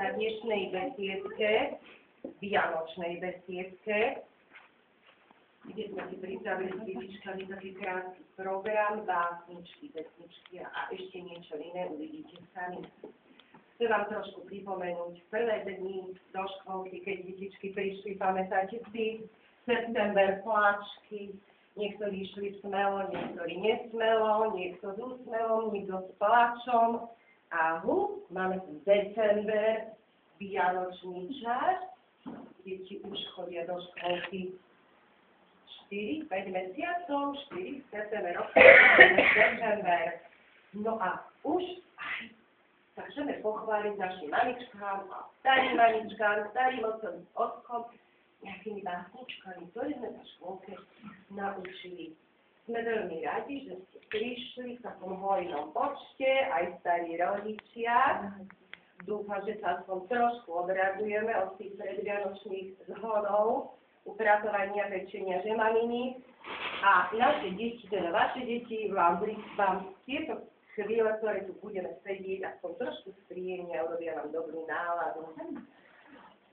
na dnešnej besiedke, vianočnej besiedke, kde sme si pripravili s detičkami taký krásny program, básničky, pesničky a ešte niečo iné, uvidíte sami. Chcem vám trošku pripomenúť prvé dni do školky, keď detičky prišli, pamätáte si, september, pláčky, niektorí išli smelo, niektorí nesmelo, niekto s úsmevom, niekto s pláčom. A máme tu december, vianočný čas, deti už chodia do školky 4-5 mesiacov, 4, september, október, december. No a už aj sa chceme pochváliť našim mamičkám a starým mamičkám, starým otcom, nejakými básničkami, ktoré sme na škôlke naučili. Sme veľmi radi, že ste prišli v takom hojnom počte, aj starí rodičia. Dúfam, že sa aspoň trošku odradujeme od tých predvianočných zhodov, upratovania, pečenia žemaniny. A naše deti, teda vaše deti, vám tieto chvíle, ktoré tu budeme sedieť, aspoň trošku spríjemnia, urobia vám dobrú náladu.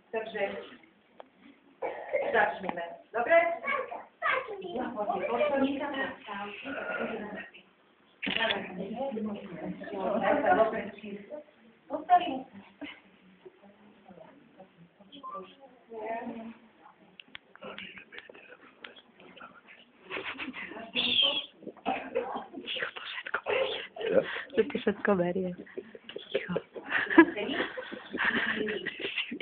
Takže začneme. Dobre? Ja poďte, poďte. Postavím. Že to všetko berie. Ticho.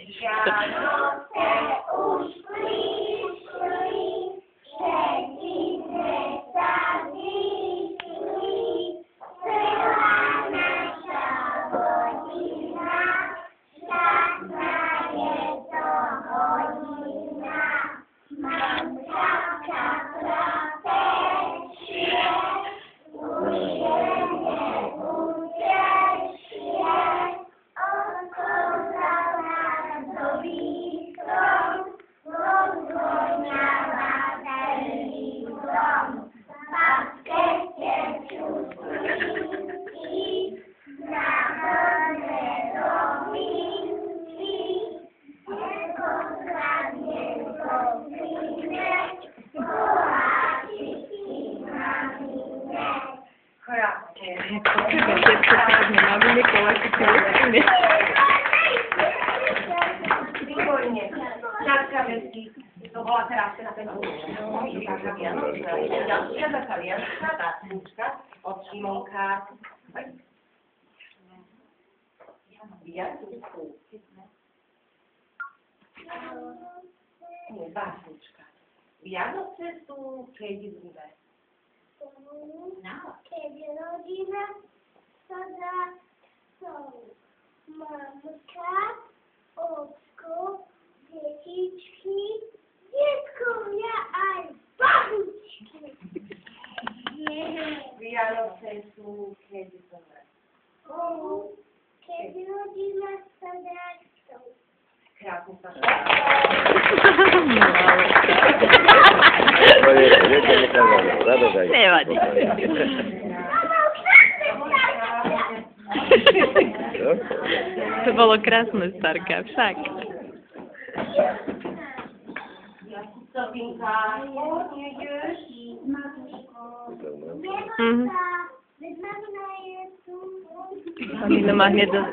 Vianoce už prišli, všetci sme sa zišli, celá naša rodina, šťastná je to hodina. Mamka prapečie, už je neutešie, okolo nádobí strom, rozvoňava celý dom. Babke tečú slínky, nahrné rovinky, nekokradne do klinek, koláčiky mamine. Krásne. Mamine koláčiky mamine. Výborne. Ďakujeme si. To bola krásna na ten ďalšia taká vianočná básnička od Šimonka. Vianočku. Nie, básnička. Vianoce sú, keď sme. Keď rodina sa dá sol. Mamka, ocko, detičky, detkovia aj babičky. Vianoce sú, keď sme. Keď rodina sa dá sol. Krásne sa Nevadí. To bolo krásne, Starka, však. Sofinka, nejdeš? Veď mamina je tu. Mamina má hneď do...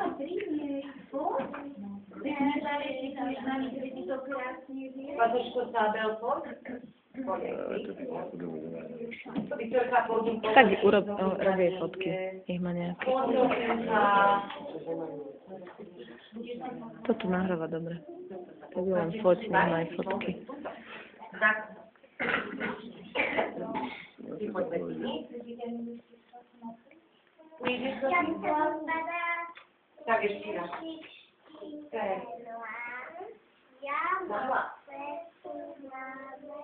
Paduško zábelko? Tak robí fotky, ich má nejaké. Toto nahráva dobre. Tak len foť, nech má aj fotky. Tak ešte raz. Ja mám cestu máme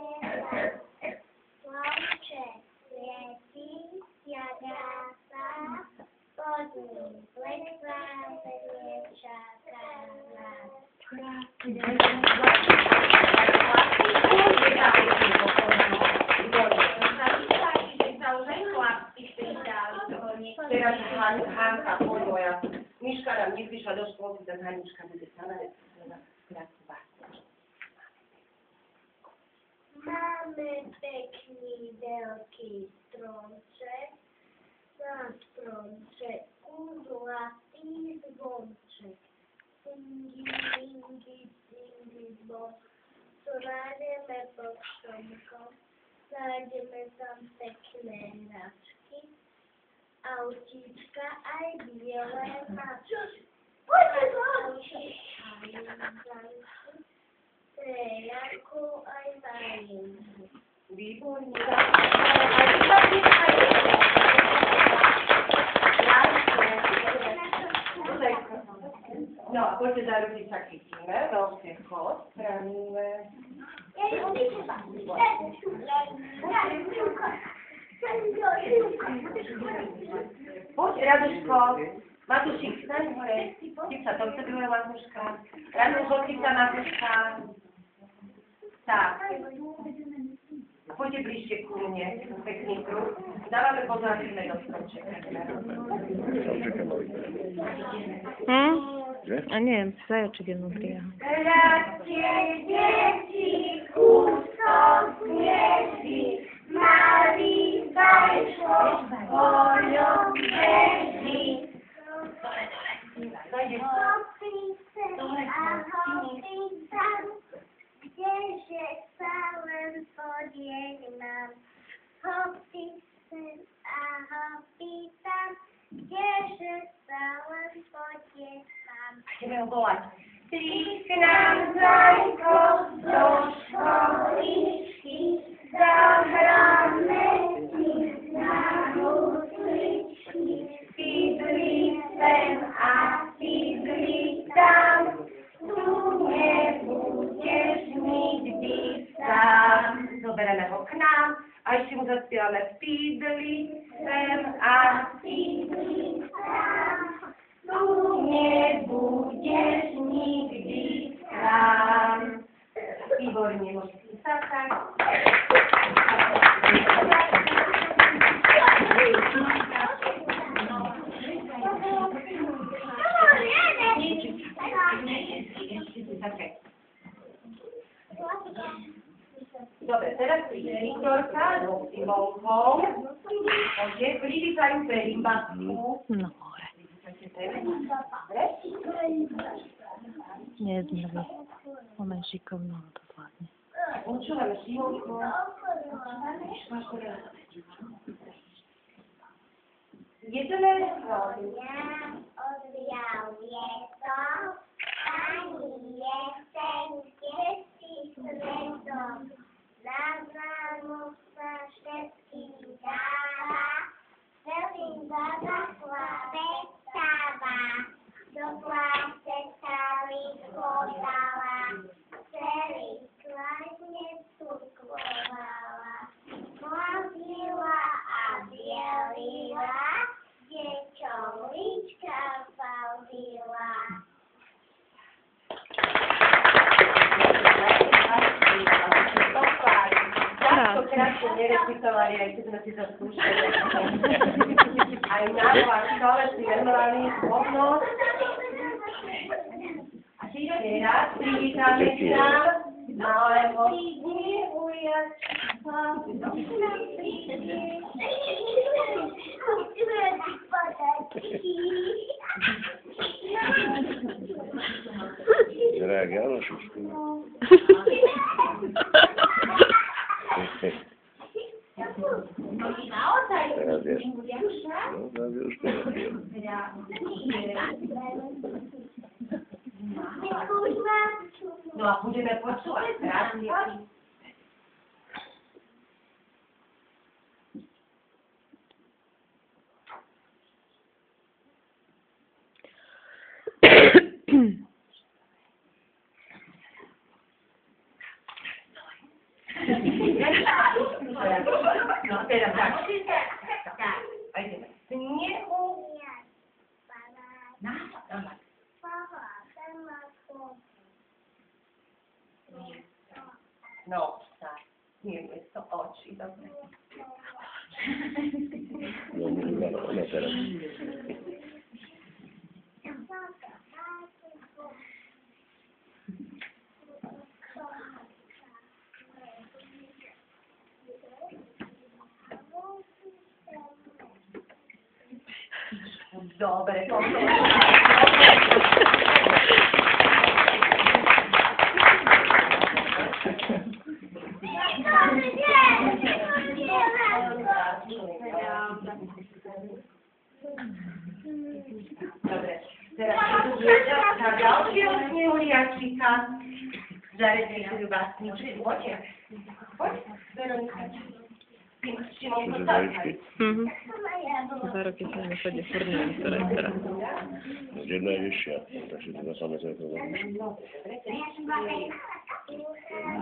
slnče svieti, jadia sa, pod ním plesá, vedie čaká nás. Teraz Hanka, poď moja. Miška nám nepíše išla do škôlky, tak Hanička bude stále krátku básničku. Máme pekný veľký stromček, na stromčeku zlatý zvonček. Dingy, dingy, dingy, bom. Nájdeme pod stromkom, nájdeme tam pekné hračky, autíčka aj biele mačky. Trejanku aj vajenku. Výborne. No a poďte za ruky sa chytíme, veľké chod, straníme. Poď, Raduško, Matúšik, staň hore. Chyť sa, to chce druhé Matúška. Raduško, chyť sa, Matúška. Tak. Poďte bližšie ku mne, pekný kruh. Dávame pozor, aby sme do stromčeka. A nie, zajaček je vnútri. Radšie deti, kúsok sneží, malý zajčko, voľom beží. Hopí sem a hopí tam, kdeže sa len podiegnam. Hopí sem a hopí tam, kdeže sa len podiegnam. Ideme ho volať. Príď k nám, zajko, do školičky, zahráme si na husličky. Pidli sem a pidli tam, tu nebudeš nikdy sám. Zoberieme ho k nám a ešte mu zaspievame pídli sem a Pidli tam, tu nebudeš nikdy sám. výborne, môžete sa tak. Dobre, teraz príde Viktorka so Simonkou. Poďte, privítajú perimbasku. No hore. Nie je zmrvý. Máme šikovno, to zvládne. Počúvame Simonku. Jedeme Odvial vietor, ani jeseň, kde si svetom. Zaznamo sa všetkým dáva, celým zadachla pestáva. Do pláce sa vychodala, celý kladne cukrovala. Modlila a bielila, deťom lička faldila. Častokrát ste nerecitovali, aj keď sme si to skúšali. Aj na vás škole si venovali schopnosť. A teraz privítame k nám malého Drag Jánosuska. Teraz je. No, teraz je už povedal. No a budeme počúvať krásne. No teraz tak. A ideme. Snehu. No, tak. Nie, to oči, dobre. No, ona teraz. Dobre, to Dobre, teraz na ďalšieho snehuliačika. Zaregistrujú básničky. Poďte. Poď, Veronika. Šimonko, Zajíčky. Za roky sa mi chodí furt neviem, ktorá je ktorá. Jedna je vyššia, takže to zapamätaj to zavíš.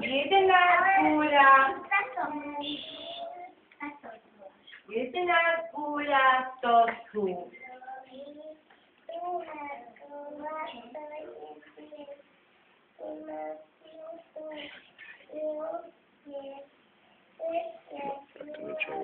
11 guľa. 11 guľa, to sú. Tak to väčšia je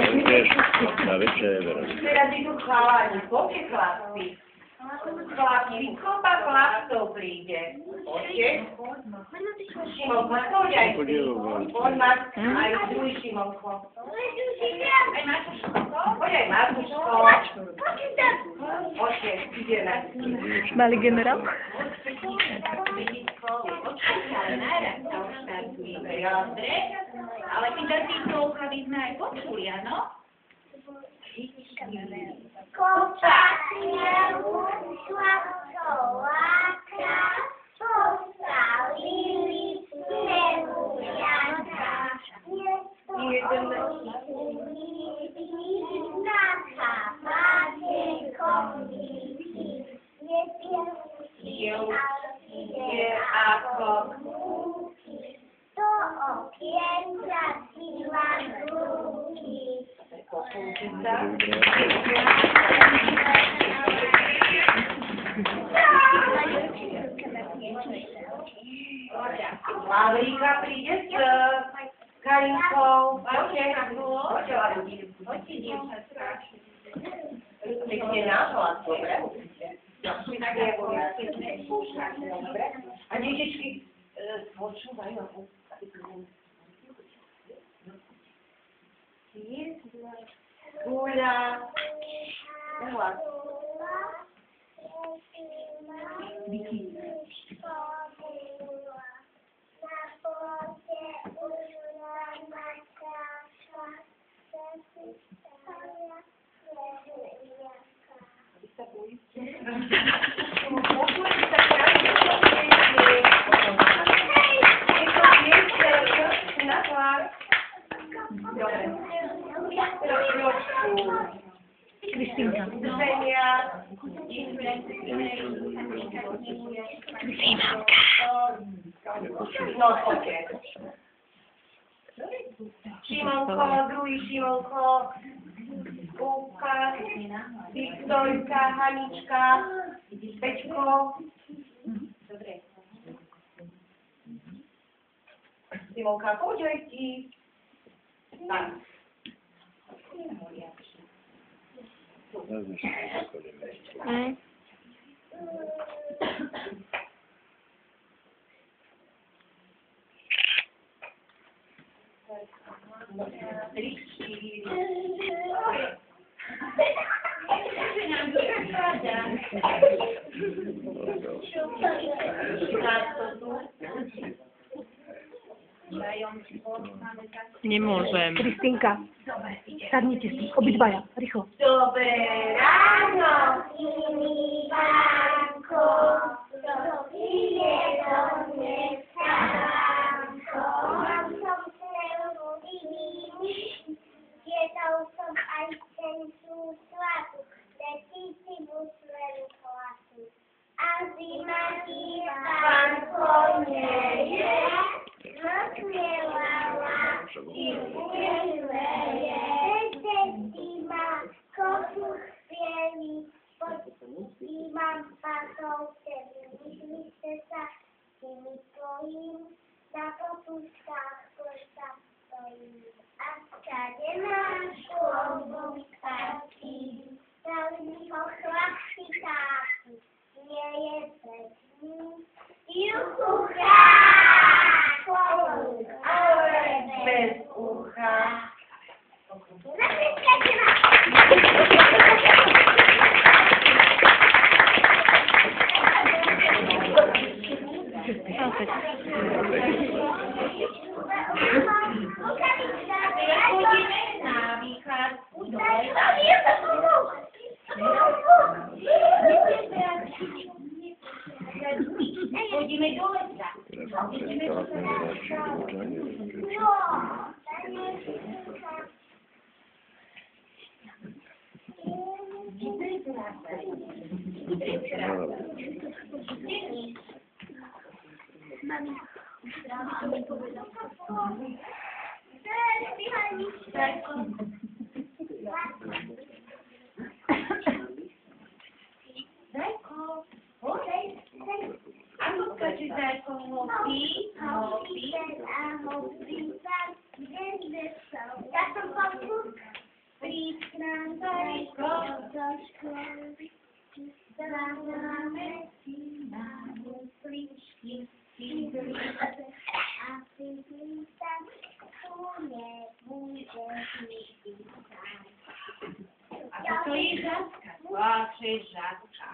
Veronika. Tá väčšia je Veronika. Teraz idú chalani, poďte chlapci. Chlapci, kopa chlapcov príde. Poďte. Šimonko, poď aj ty. Poď aj druhý Šimonko. Poď aj Martuško. Poďte, ideme. Malý generál? Ale ty datíkovka by sme aj počuli, áno? Kopa neušla soláka, postavili snehuliaka. Na chápate komíky, Je ako do okienka dívam ruky. Lavríka príde s Karinkou. Poďte, pekne náš hlas, dobre? Dobre. A detičky počúvajú. Guľa. Hlas. Kristýnka. No, poďte. Šimonko, druhý Šimonko, Kúka, Viktorka, Hanička, Peťko. Simonka, poď aj ti. Tak. Vezmi si to zakoníme. Nemôžem. Kristýnka, sadnite si, obidvaja, rýchlo. Dobré ráno. Ivánko, to príde do mne sánko. Mám som celú vidím, jedol som aj tenčú slatu, letíci busleru hlasu. A zima ti pánko nie je, rozmievala i umieleje. Zima, kosu chwieli, Imam pasov tebe, myslíte sa, tými tvojim, na popuškách klesa to a všade máš klobúk taký, veľmi ho chlapci tápi, nie je pekný. Juchu klobúk, ale bez ucha. Zapiskajte ma! Chodíme na výchádzku do lesa. Chodíme do lesa. Zajko, hodej. Ako skáče zajko, hopí, hopí. Ja som popuk, prísnám zajko do školy. Zaváme si na husličky, a si pýtam, tu nebudeš nikdy sám. A toto je žatka. Plače žatka.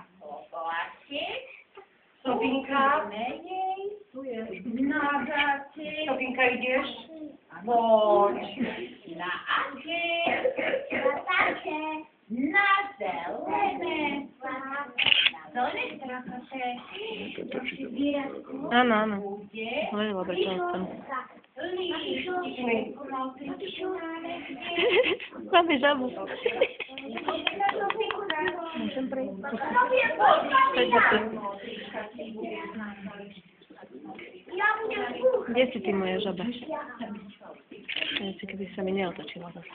Plače. Sobinka, Na žate. Sobinka, ideš? Poď. Na aké. Zlatáče, Na zelené. Na zelené strakače. Áno, áno. Bude. Vedela, prečo tam. Tišiny. Máme žabu. Môžem prejsť. ja budem kúchať. Kde si ty, moja žaba? Ja si, keby sa mi neotočila zase.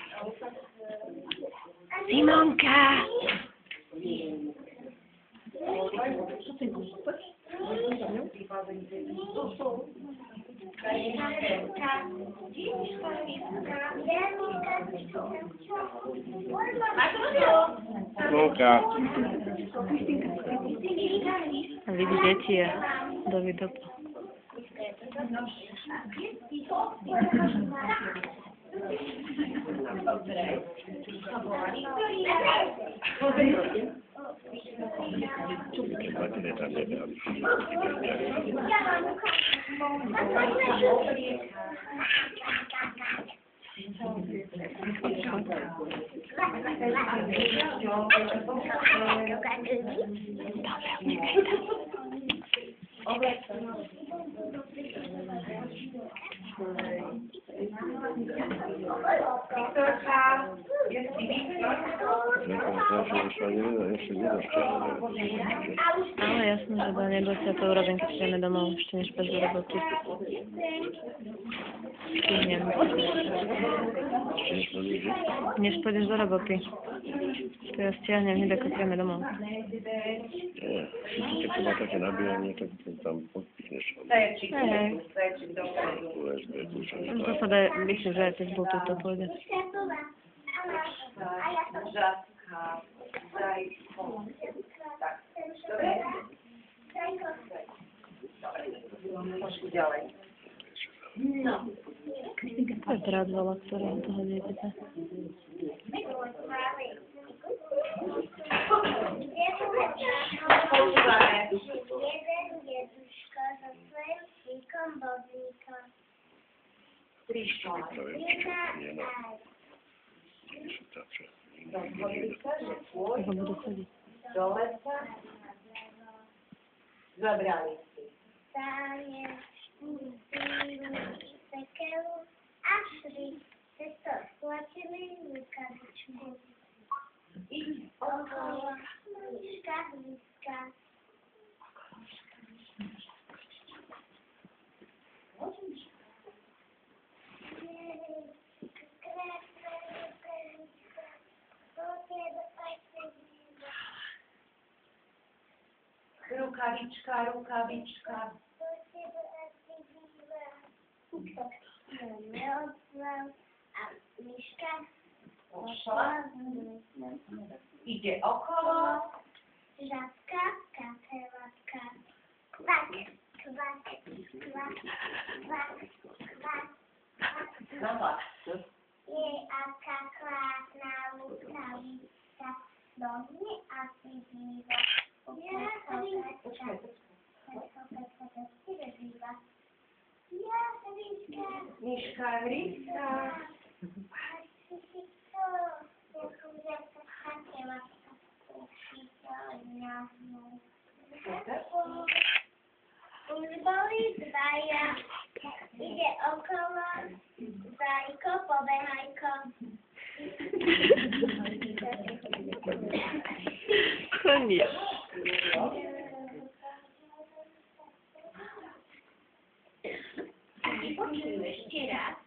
Simonka! Luka. A vidí deti a Davido. Matine tam nebrali. Viktorka, jestli Viktor? Ale jasné, že do nebojte, ja to urobím, keď prídeme domov, ešte než pôjdeš do roboty. Stihnem. Než pôjdeš do roboty. To ja stiahnem hneď, ako prídeme domov. Keď to má také nabíjanie, tak tam podpichneš. Zajčík, zajčík dopredu. USB kľúčom. To sa dá, myslím, že aj cez Bluetooth to pôjde. Žatka, zajko. Tak, dobre? Poďme ďalej. To je brat volá, ktorý je toho dieťaťa. Počúvame. Jeden jeduško so svojím štíkom bobníkom. Triško. Jedna Rozhodli sa, že pôjdu Ako budú chodiť. do lesa. Zabrali si. Stanie pekelu a šli. Cesto splatili rukavičku. Okolo líška hvízka. Rukavička, rukavička. Neozval a myška Pošla. Ide okolo. žabka, kapelatka. Kvak, kvak, kvak, kvak, kvak. Na hlas. Jej aká krásná lukavička, dohne asi divo. Myška, Hryska. Už boli dvaja, ide okolo, zajko, pobehajko. Koniec. Počujem ešte raz.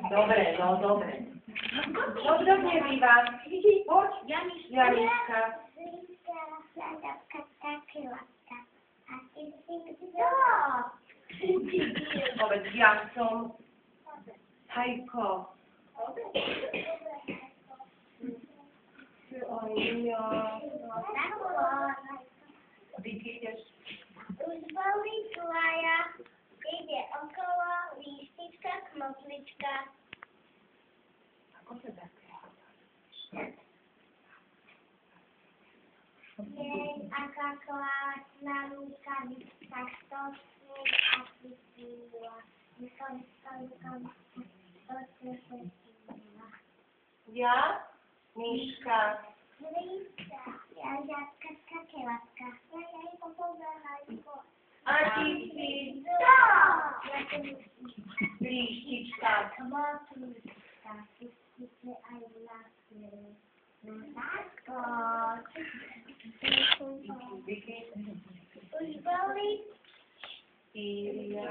Dobre, no dobre. No kto kde býva? Poď, Janička. Povedz, ja som Hajko. Vidíš? Už boli dvaja, ide okolo, líštička, kmotlička. Ako sa dá? Jej, aká krásna rukavička, to sú asi síla. Ja? Myška. Hryska, ja žabka, skakelatka. Ja iba pobehajko. A ty si líštička. Kmotlička, pustite aj vlasy. Lásko. Už boli ide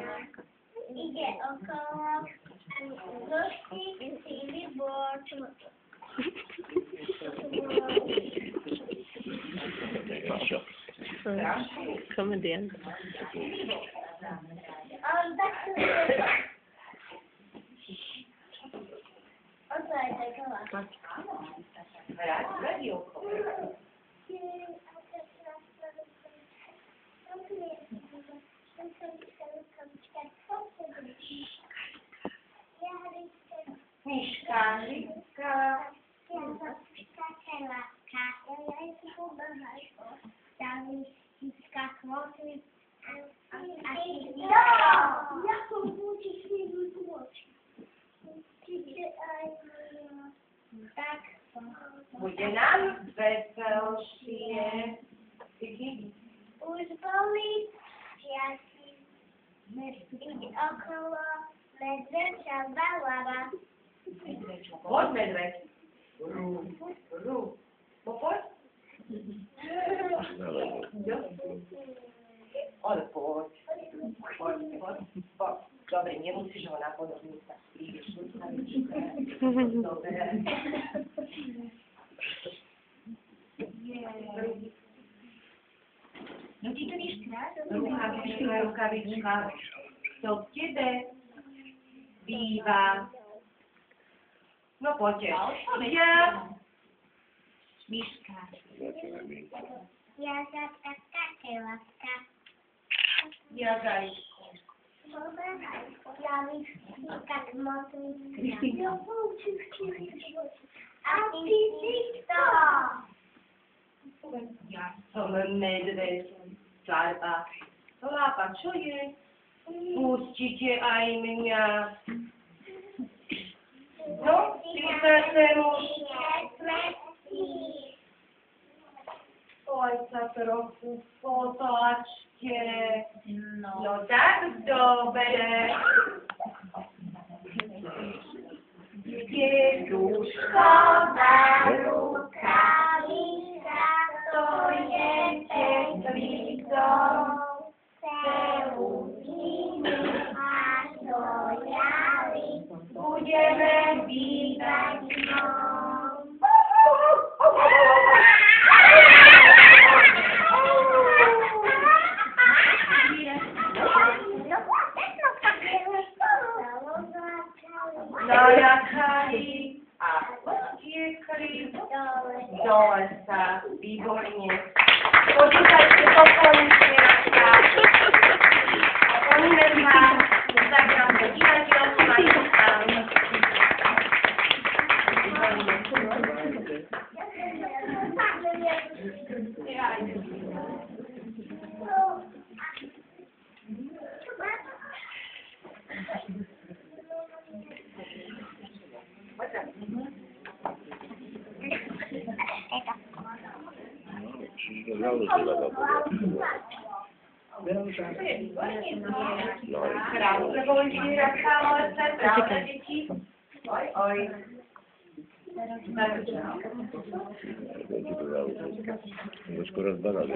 okolo zošky, síly, borč. Komediant. Ale tak to je taká. Hrať radióko. Myška, Hryska. Bude nám veselšie. Už boli žiaci, ide okolo, medveď, žaba, lava. Poď, medveď. Poď. Ale poď. Poď. Dobre, nemusíš ho napodobniť, tak prídeš. Dobre. No ti to vieš krásne. Rukavička. To v tebe býva. No poďte. Ja. Myška. Ja žabka, skakelatka. Ja Zajko. Ja líštika, kmotlička. A ty si kto? Ja som medveď. Čarba. Lápa, čo je? Pustite aj mňa. No, ty sa sem už. Oj, sa trochu potlačte. No tak dobre. Je dušková rukavička, to je teplý dom. Celú zimu až do jary budeme bývať dnom. Dole. sa, výborne. Počítajte pokojne na stát. Okoníme sa, zagram sa divateľom a je tam. Čiže založila Krásne boli zvieratá, ale pravda, deti. Oj, oj. Skoro z banana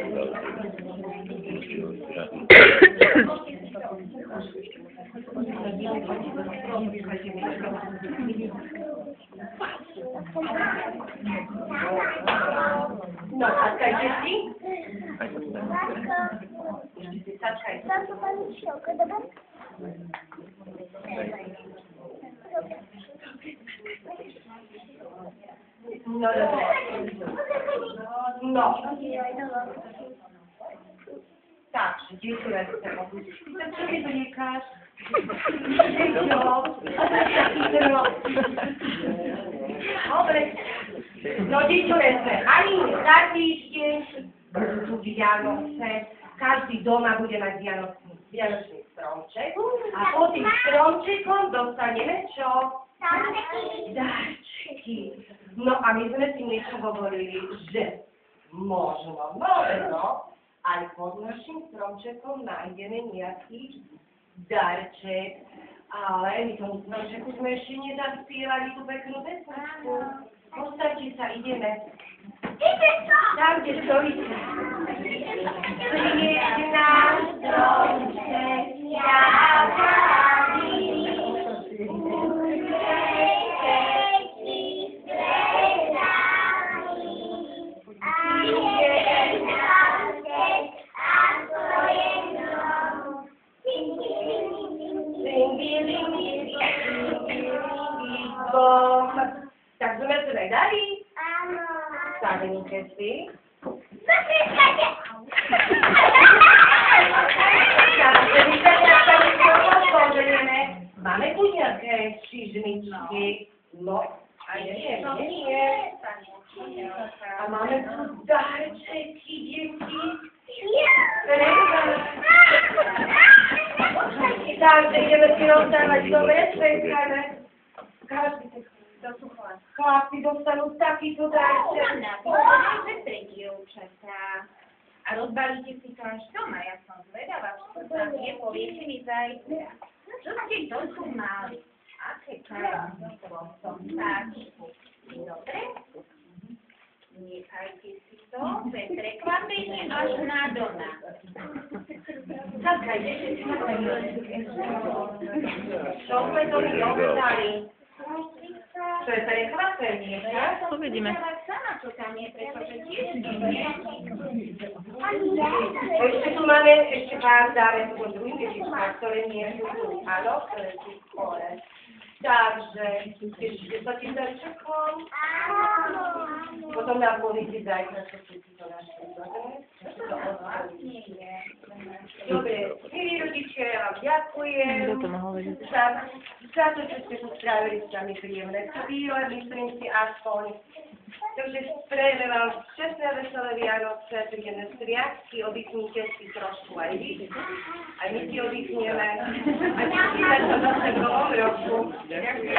No, sačkajte si. Sačkajte. Tam to pani Siołka, dobra? No dobre. No. Tak, dzieci lecę. Dlaczego nie doniekasz? Dobre. No dzieci lecę. Ani za tydzień, tu Wianoce. Każdy doma bude mať vianočný stromček. A po tým stromčekom dostaneme čo? Darčeky. No a my sme si niečo hovorili, že možno aj pod našim stromčekom nájdeme nejaký darček. Ale my tomu stromčeku sme ešte nezaspievali tú peknú pesničku. Postavte sa, ideme. Tam, kde stojíte. Príde náš stromček, tak sme sa aj dali. Áno. Sadnite si. Zakrýskajte! Máme tu nejaké šižmičky. No, a nie. A máme tu darčeky, deti. Takže ideme si rozdávať dobre, čekajme. Chlapci dostanú takýto darček. A rozbalíte si to až doma, ja som zvedavá, čo sa je, poviete mi zajtra. Čo ste to tu mali? Aké krásstvo som tak. Dobre? Nechajte si to, to je prekvapenie až na doma. Zatkajte. Čo sme to mi obstali? To je prekvapenie, tak? Uvidíme. Sama, čo tam je, pretože tiež nie. Ešte tu máme, pár dáme po druhým ježičkách, ktoré nie sú tu, áno, ktoré sú skore. Takže, ešte sa tým darčekom. Potom nám povíte zajtra, čo všetci to našli. Dobre, milí rodičia, ja vám ďakujem. Kto to mohol vedieť? Za to, že ste tu strávili s nami príjemné chvíle, myslím si aspoň. Takže prejme vám šťastné a veselé Vianoce, príjemné sviatky, oddychnite si trošku aj vy. Aj my si oddychneme. A vidíme sa zase v novom roku. Ďakujem.